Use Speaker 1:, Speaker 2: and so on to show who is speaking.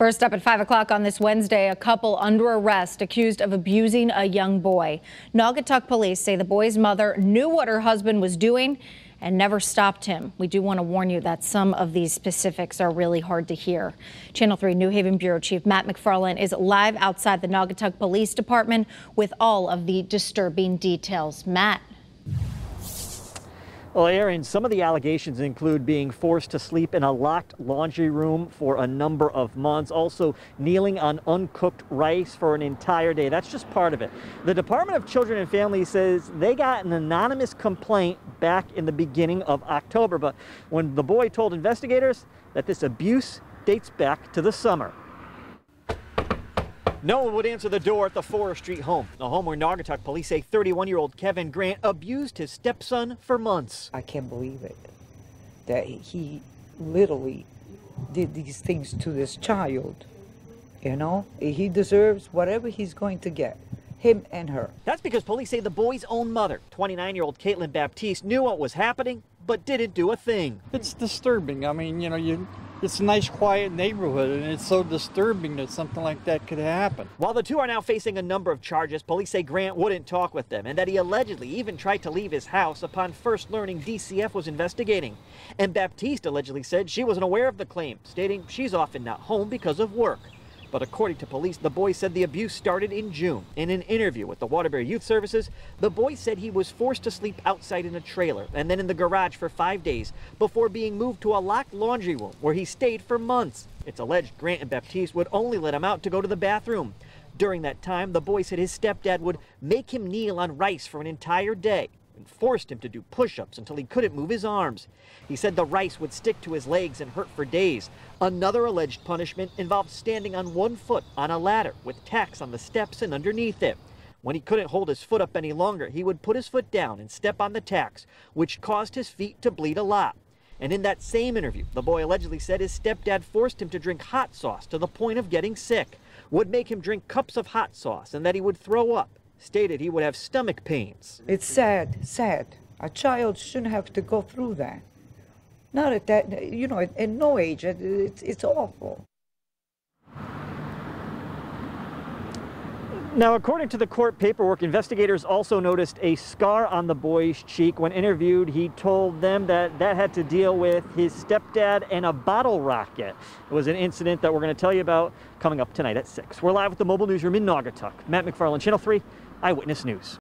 Speaker 1: First up at 5 o'clock on this Wednesday, a couple under arrest accused of abusing a young boy. Naugatuck police say the boy's mother knew what her husband was doing and never stopped him. We do want to warn you that some of these specifics are really hard to hear. Channel 3 New Haven Bureau Chief Matt McFarland is live outside the Naugatuck Police Department with all of the disturbing details. Matt.
Speaker 2: Well, Aaron, some of the allegations include being forced to sleep in a locked laundry room for a number of months, also kneeling on uncooked rice for an entire day. That's just part of it. The Department of Children and Families says they got an anonymous complaint back in the beginning of October, but when the boy told investigators that this abuse dates back to the summer. No one would answer the door at the Forest Street home, a home where Naugatuck police say 31-year-old Kevin Grant abused his stepson for months.
Speaker 3: I can't believe it, that he literally did these things to this child. You know, he deserves whatever he's going to get, him and her.
Speaker 2: That's because police say the boy's own mother, 29-year-old Caitlin Baptiste, knew what was happening, but didn't do a thing.
Speaker 4: It's disturbing. I mean, you know, it's a nice, quiet neighborhood, and it's so disturbing that something like that could happen.
Speaker 2: While the two are now facing a number of charges, police say Grant wouldn't talk with them and that he allegedly even tried to leave his house upon first learning DCF was investigating. And Baptiste allegedly said she wasn't aware of the claim, stating she's often not home because of work. But according to police, the boy said the abuse started in June. In an interview with the Waterbury Youth Services, the boy said he was forced to sleep outside in a trailer and then in the garage for 5 days before being moved to a locked laundry room where he stayed for months. It's alleged Grant and Baptiste would only let him out to go to the bathroom. During that time, the boy said his stepdad would make him kneel on rice for an entire day and forced him to do push-ups until he couldn't move his arms. He said the rice would stick to his legs and hurt for days. Another alleged punishment involved standing on one foot on a ladder with tacks on the steps and underneath it. When he couldn't hold his foot up any longer, he would put his foot down and step on the tacks, which caused his feet to bleed a lot. And in that same interview, the boy allegedly said his stepdad forced him to drink hot sauce to the point of getting sick, would make him drink cups of hot sauce, and that he would throw up. Stated he would have stomach pains.
Speaker 3: It's sad, sad. A child shouldn't have to go through that. Not at that, you know, at no age. It's awful.
Speaker 2: Now, according to the court paperwork, investigators also noticed a scar on the boy's cheek. When interviewed, he told them that had to deal with his stepdad and a bottle rocket. It was an incident that we're going to tell you about coming up tonight at 6. We're live with the mobile newsroom in Naugatuck. Matt McFarland, Channel 3 Eyewitness News.